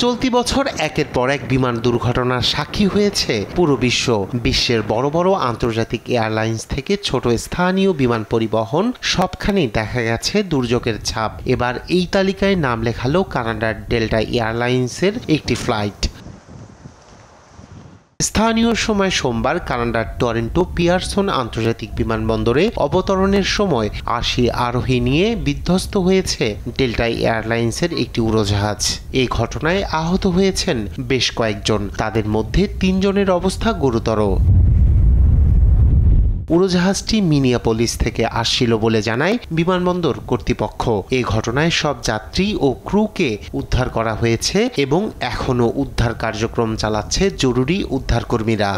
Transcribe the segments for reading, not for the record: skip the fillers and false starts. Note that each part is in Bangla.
চলতি বছর একের পর এক বিমান দুর্ঘটনার সাক্ষী হয়েছে পুরো বিশ্ব। বিশ্বের বড় বড় আন্তর্জাতিক এয়ারলাইন্স থেকে ছোট স্থানীয় বিমান পরিবহন সবখানেই দেখা গেছে দুর্যোগের ছাপ। এবার এই তালিকায় নাম লেখালো কানাডার ডেল্টা এয়ারলাইন্সের একটি ফ্লাইট। স্থানীয় সময় সোমবার কানাডার টরন্টো পিয়ারসন আন্তর্জাতিক বিমানবন্দরে অবতরণের সময় ৮০ আরোহী নিয়ে বিধ্বস্ত হয়েছে ডেল্টা এয়ারলাইন্সের একটি উড়োজাহাজ। এই ঘটনায় আহত হয়েছেন বেশ কয়েকজন, তাদের মধ্যে ৩ জনের অবস্থা গুরুতর। উড়োজাহাজটি মিনিয়াপলিস থেকে আসছিল বলে জানায় বিমানবন্দর কর্তৃপক্ষ। এই ঘটনায় সব যাত্রী ও ক্রুকে উদ্ধার করা হয়েছে এবং এখনও উদ্ধার কার্যক্রম চালাচ্ছে জরুরি উদ্ধারকর্মীরা।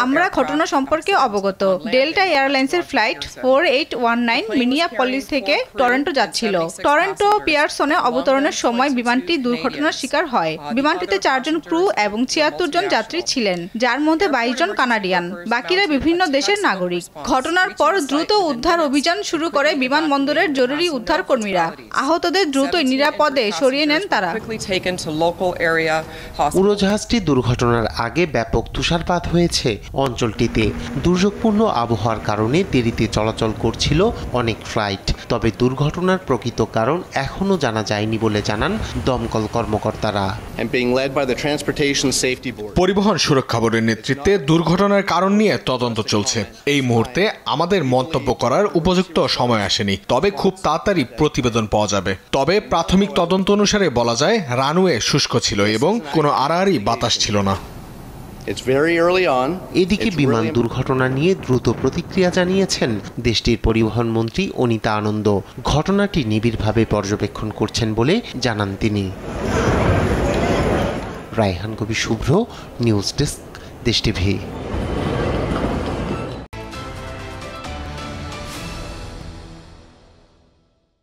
আমরা ঘটনা সম্পর্কে অবগত। ডেল্টা এয়ারলাইন্সের ফ্লাইট 4819 মিনিয়াপলিস থেকে টরন্টো যাচ্ছিল। টরন্টো পিয়ারসনে অবতরণের সময় বিমানটি দুর্ঘটনার শিকার হয়। বিমানটিতে 4 জন ক্রু এবং 76 জন যাত্রী ছিলেন, যার মধ্যে 22 জন কানাডিয়ান, বাকিরা বিভিন্ন দেশের নাগরিক। ঘটনার পর দ্রুত উদ্ধার অভিযান শুরু করে বিমানবন্দরের জরুরি উদ্ধার কর্মীরা। আহতদের দ্রুত নিরাপদে সরিয়ে নেন তারা। উড়োজাহাজটি দুর্ঘটনার আগে ব্যাপক তুষারপাত হয়েছে অঞ্চলটিতে। দুর্যোগপূর্ণ আবহাওয়ার কারণে দেরিতে চলাচল করছিল অনেক ফ্লাইট। তবে দুর্ঘটনার প্রকৃত কারণ এখনও জানা যায়নি বলে জানান দমকল কর্মকর্তারা। পরিবহন সুরক্ষা বোর্ডের নেতৃত্বে দুর্ঘটনার কারণ নিয়ে তদন্ত চলছে। এই মুহূর্তে আমাদের মন্তব্য করার উপযুক্ত সময় আসেনি, তবে খুব তাড়াতাড়ি প্রতিবেদন পাওয়া যাবে। তবে প্রাথমিক তদন্ত অনুসারে বলা যায় রানওয়ে শুষ্ক ছিল এবং কোনো আড়াআড়ি বাতাস ছিল না। এদিকে বিমান দুর্ঘটনা নিয়ে দ্রুত প্রতিক্রিয়া জানিয়েছেন দেশটির পরিবহন মন্ত্রী অনিতা আনন্দ। ঘটনাটি নিবিড়ভাবে পর্যবেক্ষণ করছেন বলে জানান তিনি। রায়হান কবি শুভ্র, নিউজ ডেস্ক, দেশ টিভি।